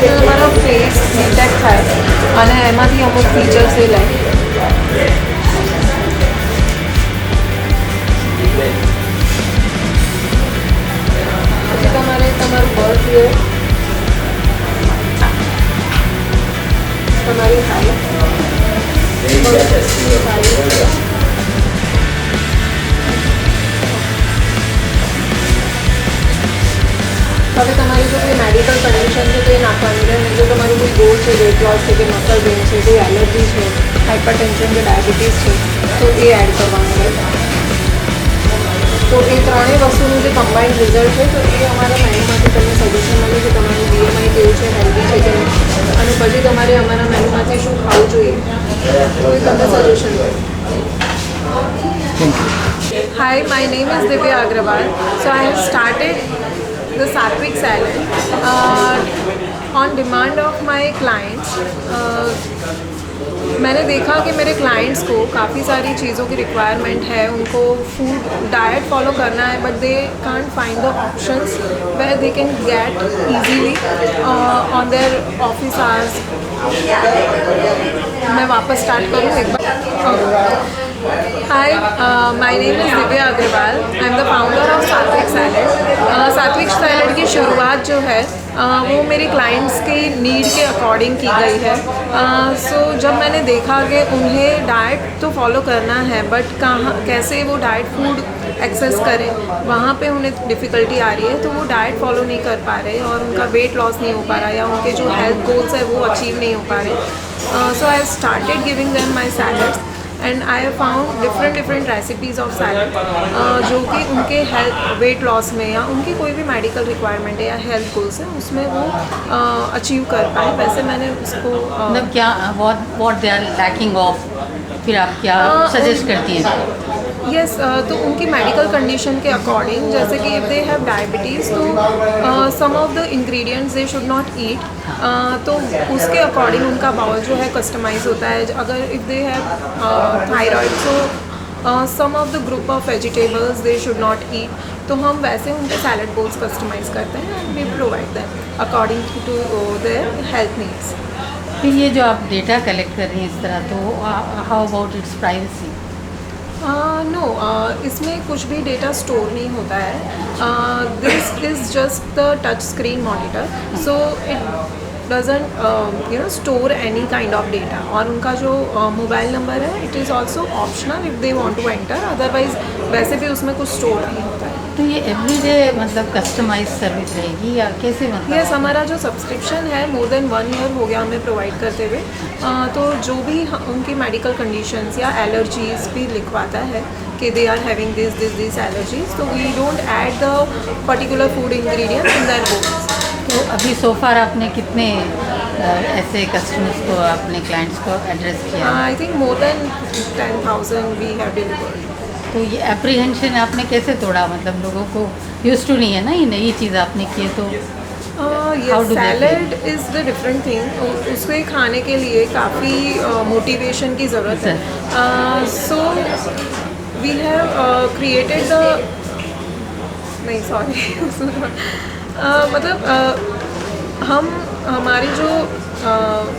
તમારો face detect થાય અને એમાંથી અમુક ફીચર્સ એ લે. પછી તમારે તમારું બર્થ યર, તમારી હાઈટ, હવે તમારી જો કોઈ મેડિકલ કન્ડિશન છે તો એ નાખવાની રહે. જો તમારું કોઈ ગોલ છે, વેટ લોસ છે કે મસલ ગેઇન છે, કોઈ એલર્જી છે, હાઇપર ટેન્શન કે ડાયાબિટીસ છે તો એ એડ કરવાનું રહે. તો એ ત્રણેય વસ્તુનું જે કમ્બાઇન્ડ રિઝલ્ટ છે તો એ અમારા મેન્યુમાંથી તમને સજેશન મળે કે તમારું બીએમઆઈ કેવું છે, હેલ્ધી છે કે નહીં, અને પછી તમારે અમારા મેન્યુમાંથી શું ખાવું જોઈએ તો એ તમને સજેશન મળે. Hi, my name is Divya Agrawal. So I have started the Sattvic salad on demand of my clients. मैंने देखा कि मेरे क्लाइंट्स को काफ़ी सारी चीज़ों की रिक्वायरमेंट है, उनको फूड डाइट फॉलो करना है but they can't find the options where they can get easily on their office hours. मैं वापस स्टार्ट करूँ एक बार. Hi, my name is Divya Agrawal. I am the founder of Sattvic Salad. Sattvic Salad की शुरुआत जो है वो मेरे क्लाइंट्स के नीड के अकॉर्डिंग की गई है. सो जब मैंने देखा कि उन्हें डाइट तो फॉलो करना है बट कहाँ कैसे वो डाइट फूड एक्सेस करें, वहाँ पे उन्हें डिफ़िकल्टी आ रही है, तो वो डाइट फॉलो नहीं कर पा रहे और उनका वेट लॉस नहीं हो पा रहा या उनके जो हेल्थ गोल्स है वो अचीव नहीं हो पा रहे. So I started giving them my salads and I have found different recipes of salad जो कि उनके हेल्थ वेट लॉस में या उनकी कोई भी मेडिकल रिक्वायरमेंट है या हेल्थ गोल्स है उसमें वो अचीव कर पाए. वैसे मैंने उसको मतलब क्या what they are lacking of, फिर आप क्या सजेस्ट करती हैं? यस, तो उनकी मेडिकल कंडीशन के अकॉर्डिंग, जैसे कि इफ़ दे हैव डायबिटीज़ तो some of the ingredients they should not eat, तो उसके अकॉर्डिंग उनका बाउल जो है कस्टमाइज़ होता है. अगर if they have thyroid so some of the group of vegetables they should not eat, तो हम वैसे उनके सैलड बोल्स कस्टमाइज़ करते हैं and we provide them according to their health needs. फिर ये जो आप डेटा कलेक्ट कर रही हैं इस तरह, तो how about its privacy? No, इसमें कुछ भी डेटा स्टोर नहीं होता है. This is just the touch screen monitor, so it doesn't store any kind of data. और उनका जो मोबाइल नंबर है it is also optional if they want to enter, otherwise वैसे भी उसमें कुछ स्टोर नहीं होता है. तो ये एवरीडे मतलब कस्टमाइज सर्विस रहेगी या कैसे? मतलब यस, हमारा जो सब्सक्रिप्शन है मोर देन 1 ईयर हो गया हमें प्रोवाइड करते हुए. तो जो भी उनकी मेडिकल कंडीशंस या एलर्जीज़ भी लिखवाता है कि they are having this allergies, तो we don't add the particular food ingredient in that books. तो अभी सो फार आपने कितने ऐसे कस्टमर्स को, अपने क्लाइंट्स को एड्रेस किया? I think more than 10,000 we have delivered. तो ये एप्रीहेंशन आपने कैसे तोड़ा? मतलब लोगों को यूज टू नहीं है ना, ये नई चीज़ आपने की है, तो salad is the different thing. उसको खाने के लिए काफ़ी मोटिवेशन की ज़रूरत है. So we have created the, नहीं सॉरी मतलब हम हमारी जो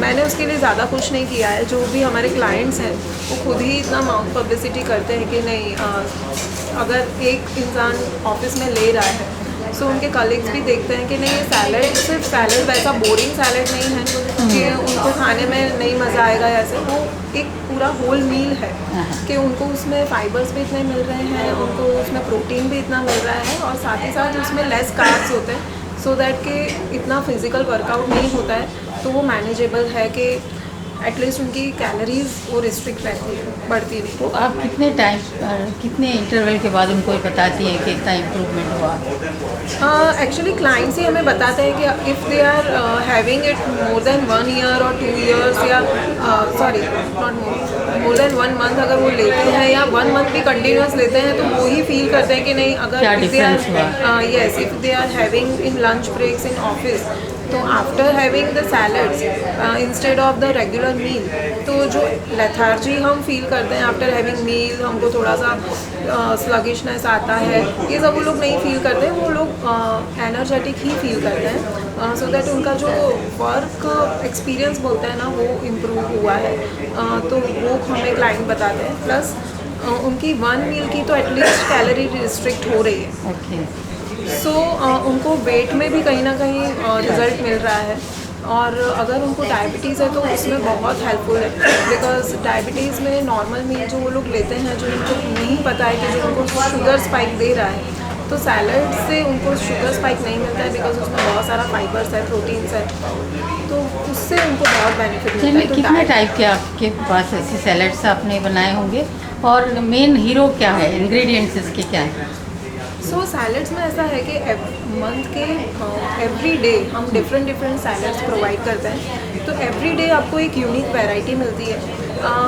मैंने उसके लिए ज़्यादा कुछ नहीं किया है. जो भी हमारे क्लाइंट्स हैं वो खुद ही इतना माउथ पब्लिसिटी करते हैं कि नहीं, अगर एक इंसान ऑफिस में ले रहा है सो उनके कलीग्स भी देखते हैं कि नहीं, ये सैलड सिर्फ सैलड वैसा बोरिंग सैलड नहीं है कि उनको खाने में नहीं मज़ा आएगा. ऐसे वो एक पूरा होल मील है कि उनको उसमें फाइबर्स भी इतने मिल रहे हैं, उनको उसमें प्रोटीन भी इतना मिल रहा है और साथ ही साथ उसमें लेस कार्ब्स होते हैं, सो दैट कि इतना फिज़िकल वर्कआउट नहीं होता है, तो वो मैनेजेबल है कि एटलीस्ट उनकी कैलोरीज वो रिस्ट्रिक्ट रहती है, बढ़ती नहीं. तो आप कितने टाइम, कितने इंटरवल के बाद उनको बताती हैं कि इतना इम्प्रूवमेंट हुआ? एक्चुअली क्लाइंट्स ही हमें बताते हैं कि if they are having it more than 1 year और 2 ईयर्स या sorry not more than 1 month अगर वो लेते हैं या 1 मंथ भी कंटिन्यूस लेते हैं, तो वो ही फील करते हैं कि नहीं, अगर क्या डिफरेंस हुआ? Yes, if they are having in lunch breaks in office तो after having the salads instead of the regular meal, तो जो लेथार्जी हम फील करते हैं आफ्टर हैविंग मील, हमको थोड़ा सा स्लगिशनेस आता है, ये सब वो लोग नहीं फील करते, वो लोग एनर्जेटिक ही फील करते हैं, सो दैट उनका जो वर्क एक्सपीरियंस बोलते हैं ना वो इम्प्रूव हुआ है। तो वो हमें क्लाइंट बताते हैं, प्लस उनकी 1 मील की तो एटलीस्ट कैलोरी रिस्ट्रिक्ट हो रही है। ओके। सो उनको वेट में भी कहीं ना कहीं रिजल्ट मिल रहा है। और अगर उनको डायबिटीज़ है तो उसमें बहुत हेल्पफुल है, बिकॉज डायबिटीज़ में नॉर्मल मील जो वो लोग लेते हैं, जो उनको नहीं पता है कि जो उनको शुगर स्पाइक दे रहा है, तो सैलड से उनको शुगर स्पाइक नहीं मिलता है, बिकॉज उसमें बहुत सारा फाइबर्स है, प्रोटीन्स है, तो उससे उनको बहुत बेनिफिट मिलता है। तो कितने टाइप के आपके पास ऐसे सैलड्स आपने बनाए होंगे, और मेन हीरो क्या है, इंग्रेडिएंट्स इसके क्या हैं? सो सैलड्स में ऐसा है कि मंथ के एवरी डे हम डिफरेंट सैलड्स प्रोवाइड करते हैं, तो एवरी डे आपको एक यूनिक वैरायटी मिलती है।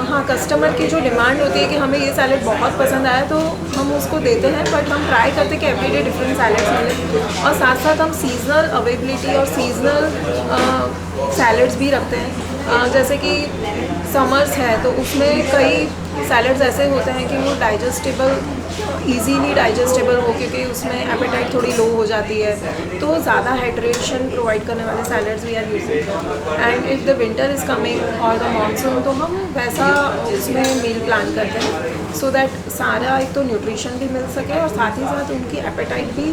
हाँ, कस्टमर की जो डिमांड होती है कि हमें ये सैलड बहुत पसंद आया तो हम उसको देते हैं, बट हम ट्राई करते हैं कि एवरी डे डिफरेंट सैलड्स मिले, और साथ साथ हम सीजनल अवेलेबिलिटी और सीजनल सैलड्स भी रखते हैं। जैसे कि समर्स है तो उसमें कई सैलड्स ऐसे होते हैं कि वो डाइजेस्टेबल, इजीली डाइजेस्टेबल हो, क्योंकि उसमें एपेटाइट थोड़ी लो हो जाती है, तो ज़्यादा हाइड्रेशन प्रोवाइड करने वाले salads we are using. And if the winter is coming और द मानसून, तो हम वैसा उसमें मील प्लान करते हैं, सो दैट सारा एक तो न्यूट्रिशन भी मिल सके और साथ ही साथ उनकी एपेटाइट भी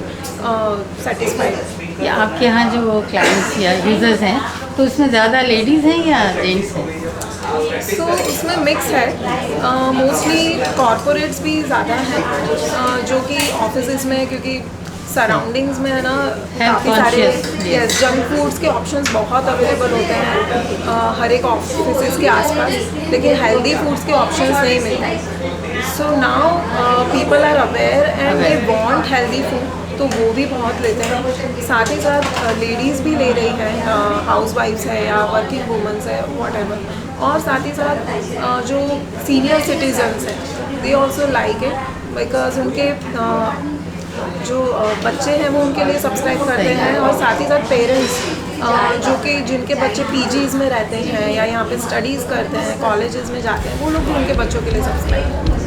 सेटिस्फाइड है। या आपके यहाँ जो क्लाइंट्स या यूजर्स हैं, तो उसमें ज़्यादा लेडीज़ हैं या जेंट्स हैं? सो उसमें मिक्स है, मोस्टली कॉरपोरेट्स भी ज़्यादा हैं, जो कि ऑफिस में, क्योंकि सराउंडिंग्स में है ना काफ़ी सारे conscious, जंक फूड्स के ऑप्शंस बहुत अवेलेबल होते हैं हर एक ऑफिस के आसपास, लेकिन हेल्दी फूड्स के ऑप्शंस नहीं मिलते। So now people are aware and they want healthy food, तो वो भी बहुत लेते हैं। साथ ही साथ लेडीज़ भी ले रही हैं, हाउस वाइफ्स है या वर्किंग वुमेंस है, व्हाटएवर, और साथ ही साथ जो सीनियर सिटीजन्स हैं they also like it, because उनके जो बच्चे हैं वो उनके लिए सब्सक्राइब करते हैं, और साथ ही साथ पेरेंट्स जो कि जिनके बच्चे पीजीज़ में रहते हैं या यहाँ पे स्टडीज़ करते हैं, कॉलेजेस में जाते हैं, वो लोग भी उनके बच्चों के लिए सब्सक्राइब करते हैं।